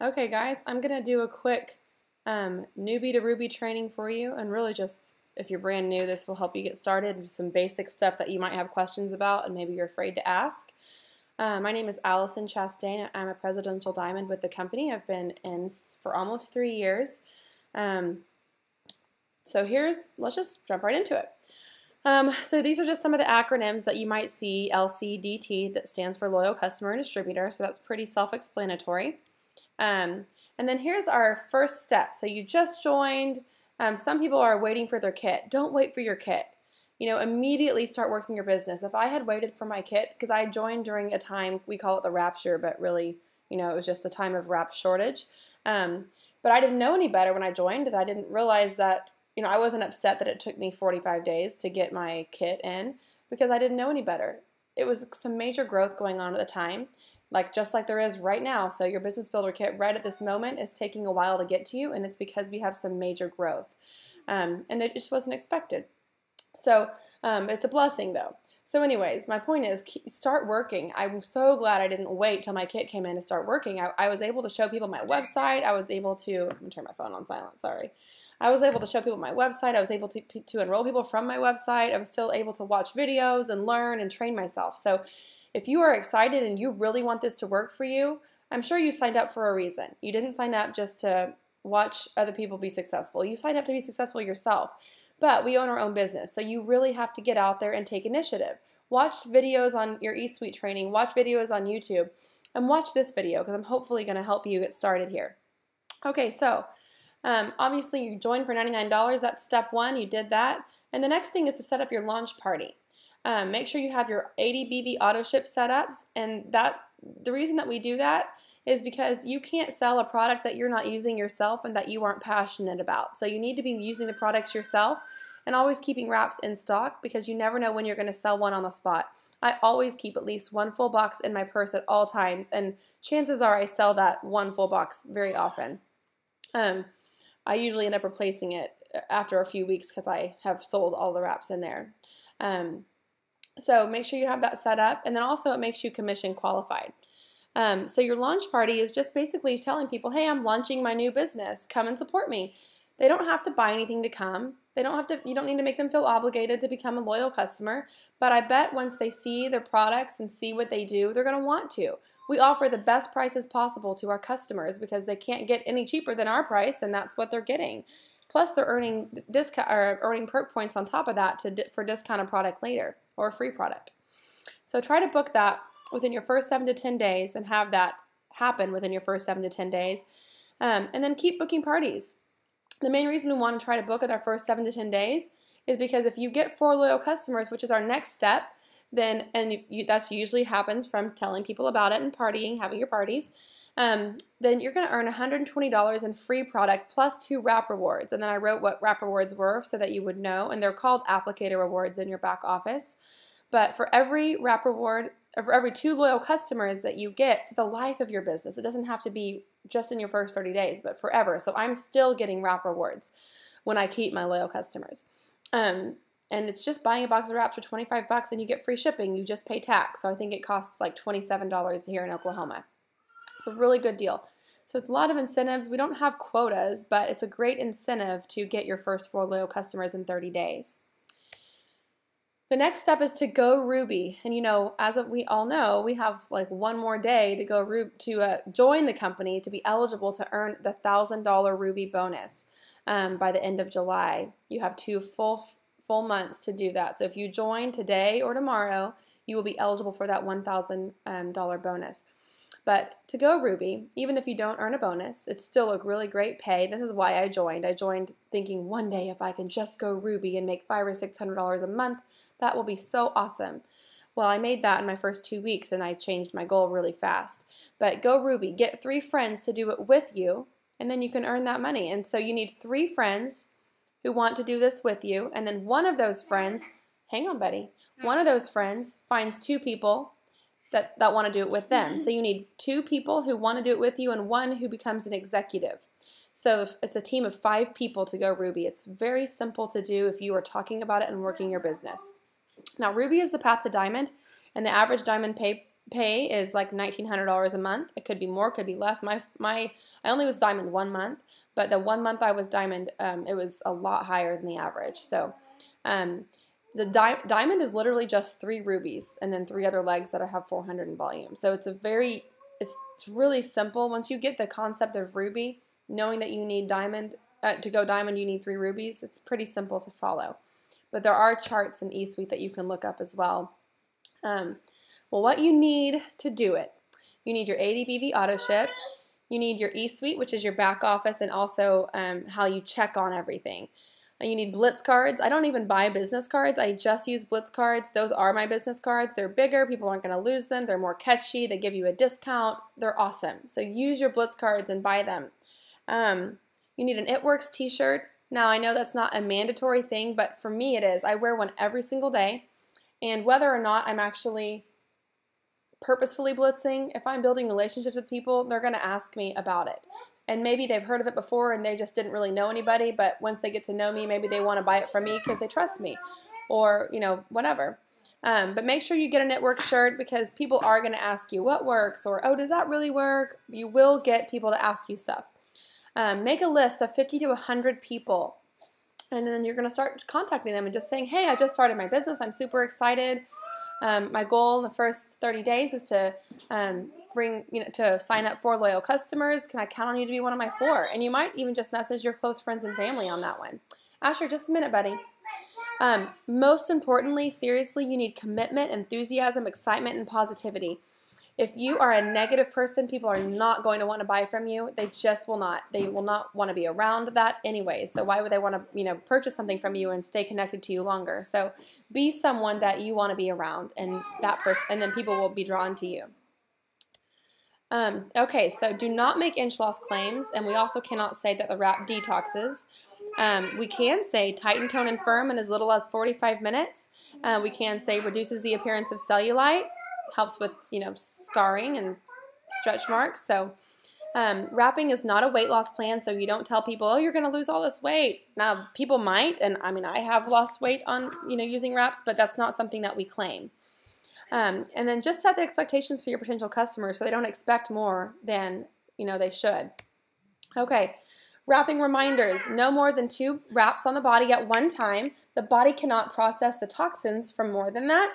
Okay guys, I'm going to do a quick newbie to Ruby training for you, and really just if you're brand new, this will help you get started with some basic stuff that you might have questions about and maybe you're afraid to ask. My name is Allison Chastain. I'm a presidential diamond with the company. I've been in for almost 3 years. Let's just jump right into it. So these are just some of the acronyms that you might see. LCDT, that stands for Loyal Customer and Distributor, so that's pretty self-explanatory. And then here's our first step. So you just joined. Some people are waiting for their kit. Don't wait for your kit. Immediately start working your business. If I had waited for my kit, because I joined during a time, we call it the rapture, but really, it was just a time of wrap shortage. But I didn't know any better when I joined, and I didn't realize that, I wasn't upset that it took me 45 days to get my kit in because I didn't know any better. It was some major growth going on at the time, just like there is right now. So your business builder kit right at this moment is taking a while to get to you, and it's because we have some major growth. And it just wasn't expected. So it's a blessing though. So anyways, my point is start working. I'm so glad I didn't wait till my kit came in to start working. I was able to show people my website. I was able to, I'm gonna turn my phone on silent, sorry. I was able to show people my website. I was able to enroll people from my website. I was still able to watch videos and learn and train myself. So if you are excited and you really want this to work for you, I'm sure you signed up for a reason. You didn't sign up just to watch other people be successful. You signed up to be successful yourself. But we own our own business, so you really have to get out there and take initiative. Watch videos on your eSuite training, watch videos on YouTube, and watch this video because I'm hopefully going to help you get started here. Okay, so obviously you joined for $99. That's step one. You did that. And the next thing is to set up your launch party. Make sure you have your 80 BV auto ship setups, and the reason that we do that is because you can't sell a product that you're not using yourself and that you aren't passionate about. So you need to be using the products yourself and always keeping wraps in stock because you never know when you're going to sell one on the spot. I always keep at least one full box in my purse at all times, and chances are I sell that one full box very often. I usually end up replacing it after a few weeks because I have sold all the wraps in there. So make sure you have that set up, and then also it makes you commission qualified. So your launch party is just basically telling people, hey, I'm launching my new business. Come and support me. They don't have to buy anything to come. You don't need to make them feel obligated to become a loyal customer. But I bet once they see their products and see what they do, they're going to want to. We offer the best prices possible to our customers because they can't get any cheaper than our price, and that's what they're getting. Plus, they're earning perk points on top of that for discounted product later or a free product. So try to book that within your first 7 to 10 days and have that happen within your first 7 to 10 days. And then keep booking parties. The main reason we want to try to book it our first 7 to 10 days is because if you get 4 loyal customers, which is our next step, then that usually happens from telling people about it and partying, having your parties, then you're going to earn $120 in free product plus 2 wrap rewards. And then I wrote what wrap rewards were so that you would know, and they're called applicator rewards in your back office. But for every wrap reward, for every 2 loyal customers that you get for the life of your business, it doesn't have to be just in your first 30 days, but forever. So I'm still getting wrap rewards when I keep my loyal customers. And it's just buying a box of wraps for 25 bucks and you get free shipping. You just pay tax. So I think it costs like $27 here in Oklahoma. It's a really good deal. So it's a lot of incentives. We don't have quotas, but it's a great incentive to get your first 4 loyal customers in 30 days. The next step is to go Ruby, and as we all know, we have like one more day to go join the company to be eligible to earn the $1,000 Ruby bonus by the end of July. You have 2 full months to do that. So if you join today or tomorrow, you will be eligible for that $1,000 bonus. But to go Ruby, even if you don't earn a bonus, it's still a really great pay. This is why I joined. I joined thinking one day if I can just go Ruby and make $500 or $600 a month, that will be so awesome. Well, I made that in my first 2 weeks and I changed my goal really fast. But go Ruby, get 3 friends to do it with you, and then you can earn that money. And so you need 3 friends who want to do this with you, and then one of those friends, hang on buddy, one of those friends finds 2 people that want to do it with them. So you need 2 people who want to do it with you and 1 who becomes an executive. So it's a team of 5 people to go Ruby. It's very simple to do if you are talking about it and working your business. Now Ruby is the path to diamond, and the average diamond pay pay is like $1,900 a month. It could be more, could be less. I only was diamond 1 month, but the 1 month I was diamond, it was a lot higher than the average. So the diamond is literally just 3 rubies and then 3 other legs that have 400 in volume. So it's really simple. Once you get the concept of ruby, knowing that you need diamond, to go diamond you need 3 rubies, it's pretty simple to follow. But there are charts in eSuite that you can look up as well. Well, what you need to do it, you need your ADBV auto ship, you need your eSuite, which is your back office, and also how you check on everything. You need Blitz cards. I don't even buy business cards. I just use Blitz cards. Those are my business cards. They're bigger. People aren't going to lose them. They're more catchy. They give you a discount. They're awesome. So use your Blitz cards and buy them. You need an ItWorks t-shirt. Now, I know that's not a mandatory thing, but for me it is. I wear one every single day. And whether or not I'm actually purposefully blitzing, if I'm building relationships with people, they're going to ask me about it. And maybe they've heard of it before and they just didn't really know anybody, but once they get to know me, maybe they want to buy it from me because they trust me, or, you know, whatever. But make sure you get an ItWorks shirt, because people are going to ask you what works, or, oh, does that really work? You will get people to ask you stuff. Make a list of 50 to 100 people, and then you're going to start contacting them and just saying, hey, I just started my business. I'm super excited. My goal in the first 30 days is to to sign up 4 loyal customers. Can I count on you to be one of my 4? And you might even just message your close friends and family on that one. Asher, just a minute, buddy. Most importantly, seriously, you need commitment, enthusiasm, excitement, and positivity. If you are a negative person, people are not going to want to buy from you. They just will not. They will not want to be around that anyway. So why would they want to, purchase something from you and stay connected to you longer? So be someone that you want to be around, and and then people will be drawn to you. Okay, so do not make inch loss claims, and we also cannot say that the wrap detoxes. We can say tighten, tone, and firm in as little as 45 minutes. We can say reduces the appearance of cellulite, helps with, scarring and stretch marks. So wrapping is not a weight loss plan, so you don't tell people, oh, you're going to lose all this weight. Now, people might, and I have lost weight on, using wraps, but that's not something that we claim. And then just set the expectations for your potential customers so they don't expect more than, they should. Okay. Wrapping reminders, no more than 2 wraps on the body at one time. The body cannot process the toxins from more than that.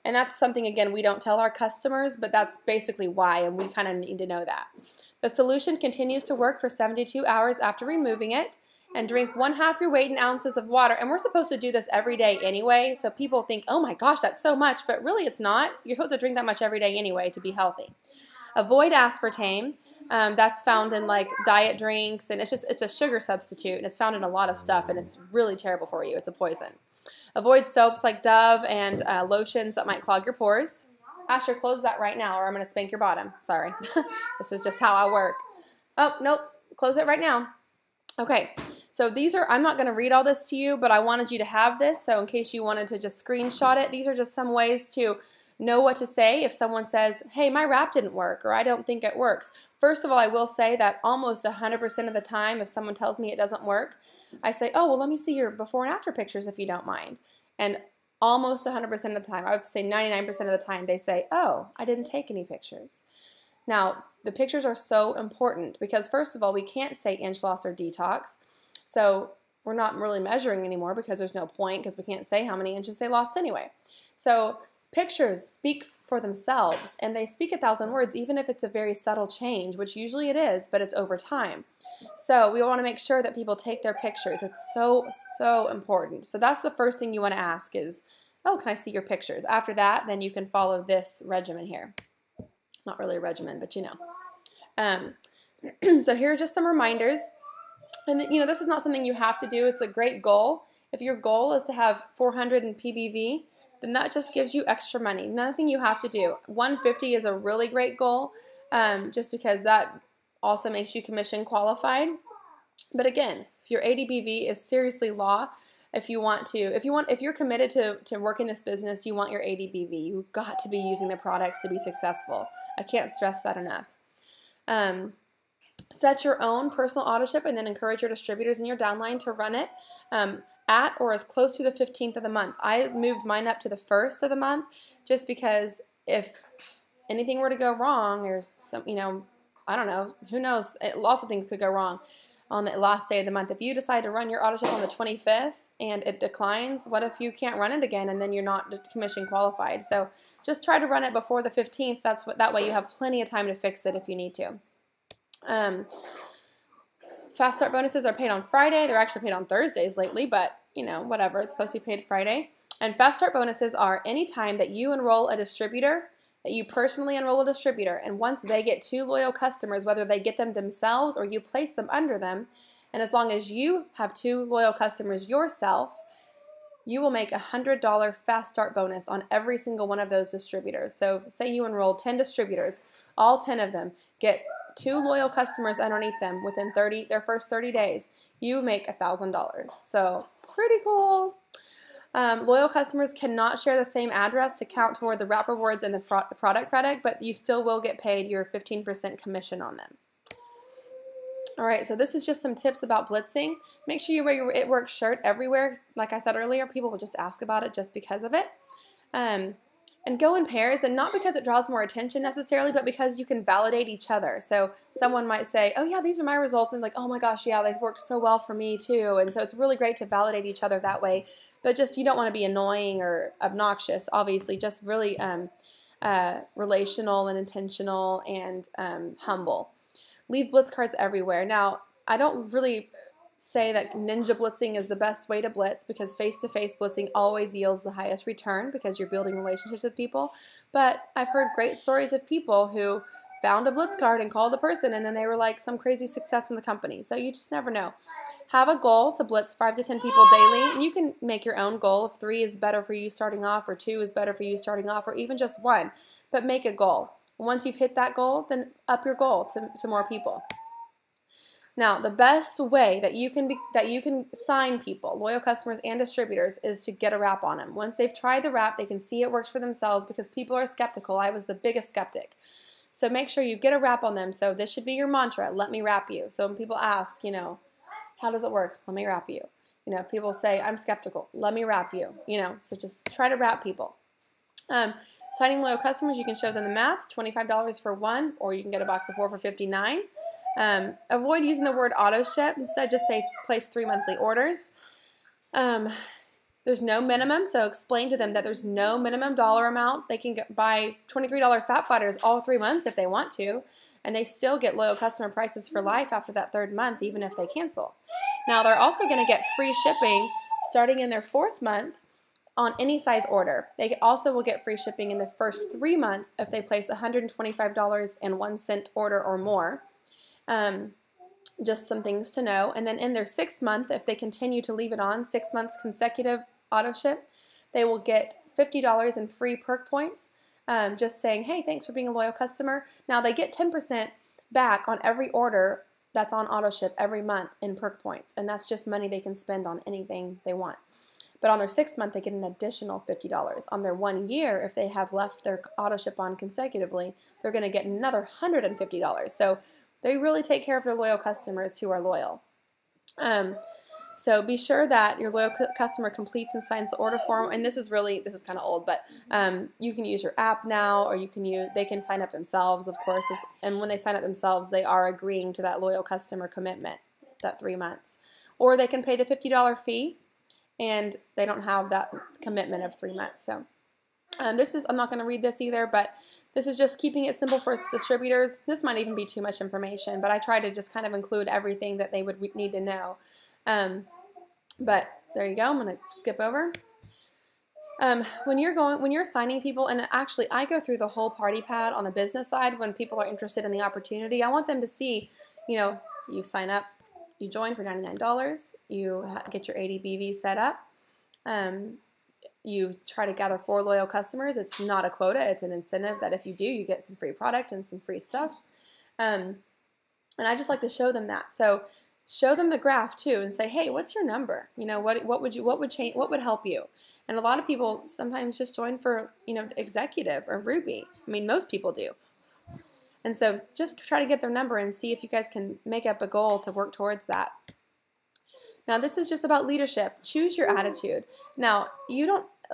And that's something, again, we don't tell our customers, but that's basically why, and we kind of need to know that. The solution continues to work for 72 hours after removing it, and drink 1/2 your weight in ounces of water. And we're supposed to do this every day anyway, so people think, oh my gosh, that's so much, but really it's not. You're supposed to drink that much every day anyway to be healthy. Avoid aspartame. That's found in like diet drinks, and it's a sugar substitute, and it's found in a lot of stuff, and it's really terrible for you. It's a poison. Avoid soaps like Dove and lotions that might clog your pores. Asher, close that right now, or I'm going to spank your bottom. Sorry. This is just how I work. Oh, nope. Close it right now. Okay. So these are, I'm not going to read all this to you, but I wanted you to have this. So in case you wanted to just screenshot it, these are just some ways to know what to say if someone says, hey, my wrap didn't work, or I don't think it works. First of all, I will say that almost 100% of the time, if someone tells me it doesn't work, I say, oh, well, let me see your before and after pictures if you don't mind. And almost 100% of the time, I would say 99% of the time, they say, oh, I didn't take any pictures. Now, the pictures are so important because, first of all, we can't say inch loss or detox. So we're not really measuring anymore because there's no point, because we can't say how many inches they lost anyway. So pictures speak for themselves, and they speak 1,000 words, even if it's a very subtle change, which usually it is, but it's over time. So we want to make sure that people take their pictures. It's so, so important. So that's the first thing you want to ask is, oh, can I see your pictures? After that, then you can follow this regimen here. Not really a regimen, but So here are just some reminders. And this is not something you have to do. It's a great goal. If your goal is to have 400 in PBV, then that just gives you extra money. Nothing you have to do. 150 is a really great goal, just because that also makes you commission qualified. But again, your ADBV is seriously law. If you're committed to working this business, you want your ADBV. You've got to be using the products to be successful. I can't stress that enough. Set your own personal auto ship and then encourage your distributors and your downline to run it at or as close to the 15th of the month. I moved mine up to the 1st of the month just because if anything were to go wrong, or some, I don't know, who knows, lots of things could go wrong on the last day of the month. If you decide to run your auto ship on the 25th and it declines, what if you can't run it again and then you're not commission qualified? So just try to run it before the 15th. That way you have plenty of time to fix it if you need to. Fast start bonuses are paid on Friday. They're actually paid on Thursdays lately, but whatever. It's supposed to be paid Friday. And fast start bonuses are any time that you enroll a distributor, that you personally enroll a distributor, and once they get 2 loyal customers, whether they get them themselves or you place them under them, and as long as you have 2 loyal customers yourself, you will make a $100 fast start bonus on every single one of those distributors. So say you enroll 10 distributors, all 10 of them get 2 loyal customers underneath them within their first 30 days, you make $1,000. So pretty cool. Loyal customers cannot share the same address to count toward the wrap rewards and the product credit, but you still will get paid your 15% commission on them. Alright, so this is just some tips about blitzing. Make sure you wear your ItWorks shirt everywhere. Like I said earlier, people will just ask about it just because of it. And go in pairs, and not because it draws more attention necessarily, but because you can validate each other. So someone might say, oh yeah, these are my results, and like, oh my gosh, yeah, they've worked so well for me too. And so it's really great to validate each other that way. But just, you don't want to be annoying or obnoxious, obviously, just really relational and intentional and humble. Leave blitz cards everywhere. Now, I don't really say that ninja blitzing is the best way to blitz, because face-to-face blitzing always yields the highest return because you're building relationships with people. But I've heard great stories of people who found a blitz card and called the person, and then they were like some crazy success in the company. So you just never know. Have a goal to blitz 5 to 10 people daily, and you can make your own goal. If 3 is better for you starting off, or 2 is better for you starting off, or even just 1, but make a goal. Once you've hit that goal, then up your goal to more people. Now, the best way that you can sign people, loyal customers and distributors, is to get a wrap on them. Once they've tried the wrap, they can see it works for themselves, because people are skeptical. I was the biggest skeptic. So make sure you get a wrap on them. So this should be your mantra: let me wrap you. So when people ask, how does it work? Let me wrap you. People say, I'm skeptical. Let me wrap you. So just try to wrap people. Signing loyal customers, you can show them the math: $25 for 1, or you can get a box of 4 for $59. Avoid using the word auto ship. Instead, just say place 3 monthly orders. There's no minimum, so explain to them that there's no minimum dollar amount. They can buy $23 fat fighters all 3 months if they want to, and they still get loyal customer prices for life after that 3rd month, even if they cancel. Now, they're also going to get free shipping starting in their 4th month on any size order. They also will get free shipping in the first 3 months if they place $125.01 order or more. Just some things to know. And then in their 6th month, if they continue to leave it on 6 months consecutive auto ship, they will get $50 in free perk points, just saying, hey, thanks for being a loyal customer. Now, they get 10% back on every order that's on auto ship every month in perk points, and that's just money they can spend on anything they want. But on their 6th month, they get an additional $50. On their 1 year, if they have left their auto ship on consecutively, they're going to get another $150. So they really take care of their loyal customers who are loyal. So be sure that your loyal customer completes and signs the order form. And this is kind of old, but you can use your app now, or they can sign up themselves, of course. And when they sign up themselves, they are agreeing to that loyal customer commitment, that 3 months. Or they can pay the $50 fee, and they don't have that commitment of 3 months. So I'm not going to read this either, but this is just keeping it simple for distributors. This might even be too much information, but I try to just kind of include everything that they would need to know. But there you go. I'm going to skip over. When you're signing people, and actually I go through the whole party pad on the business side when people are interested in the opportunity. I want them to see, you sign up, you join for $99, you get your ADBV set up, you try to gather 4 loyal customers. It's not a quota, it's an incentive that if you do, you get some free product and some free stuff. And I just like to show them that. So show them the graph too, and say, hey, what's your number? What would help you? And a lot of people sometimes just join for, executive or Ruby. I mean, most people do. And so just try to get their number and see if you guys can make up a goal to work towards that. Now, this is just about leadership. Choose your attitude. Now,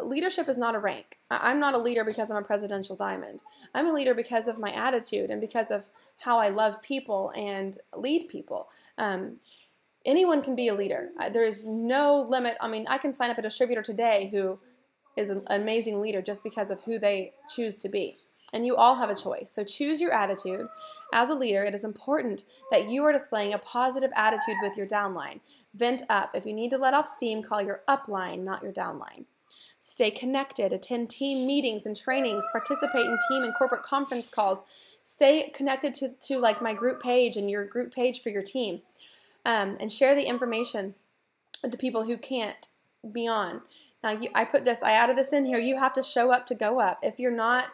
leadership is not a rank. I'm not a leader because I'm a presidential diamond. I'm a leader because of my attitude and because of how I love people and lead people. Anyone can be a leader. There is no limit. I mean, I can sign up a distributor today who is an amazing leader just because of who they choose to be. And you all have a choice. So choose your attitude. As a leader, it is important that you are displaying a positive attitude with your downline. Vent up. If you need to let off steam, call your upline, not your downline. Stay connected. Attend team meetings and trainings. Participate in team and corporate conference calls. Stay connected to like my group page and your group page for your team. And share the information with the people who can't be on. Now, I added this in here. You have to show up to go up. If you're not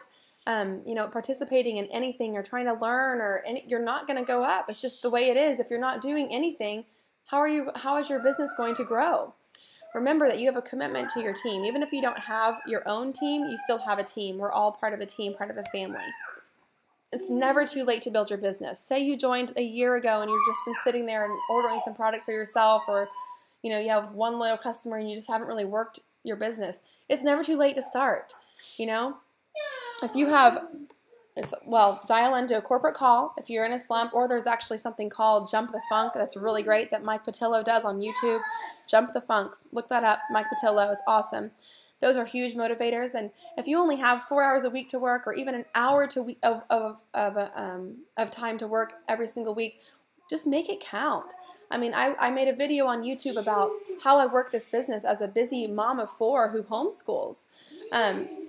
participating in anything or trying to learn you're not going to go up. It's just the way it is. If you're not doing anything, how is your business going to grow? Remember that you have a commitment to your team. Even if you don't have your own team, you still have a team. We're all part of a team, part of a family. It's never too late to build your business. Say you joined a year ago and you've just been sitting there and ordering some product for yourself, or you have one loyal customer and you just haven't really worked your business. It's never too late to start. If you have, dial into a corporate call if you're in a slump, or there's actually something called Jump the Funk that's really great that Mike Patillo does on YouTube. Jump the Funk. Look that up, Mike Patillo. It's awesome. Those are huge motivators, and if you only have 4 hours a week to work, or even an hour of time to work every single week, just make it count. I mean, I made a video on YouTube about how I work this business as a busy mom of 4 who homeschools.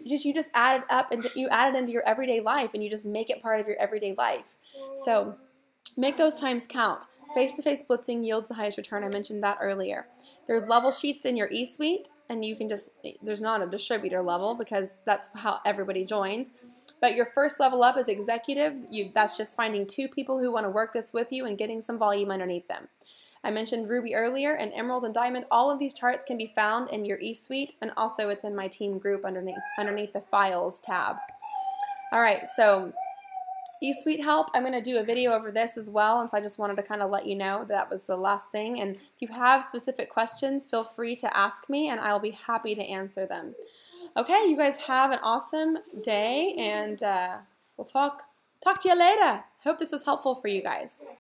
You just add it up and you add it into your everyday life, and you just make it part of your everyday life. So make those times count. Face-to-face blitzing yields the highest return. I mentioned that earlier. There's level sheets in your e-suite, and you can there's not a distributor level because that's how everybody joins. But your first level up is executive. That's just finding 2 people who want to work this with you and getting some volume underneath them. I mentioned Ruby earlier, and Emerald and Diamond. All of these charts can be found in your e-suite, and also it's in my team group underneath the Files tab. All right, so e-suite help, I'm going to do a video over this as well, and so I just wanted to kind of let you know that was the last thing. And if you have specific questions, feel free to ask me, and I'll be happy to answer them. Okay, you guys have an awesome day, and we'll talk to you later. Hope this was helpful for you guys.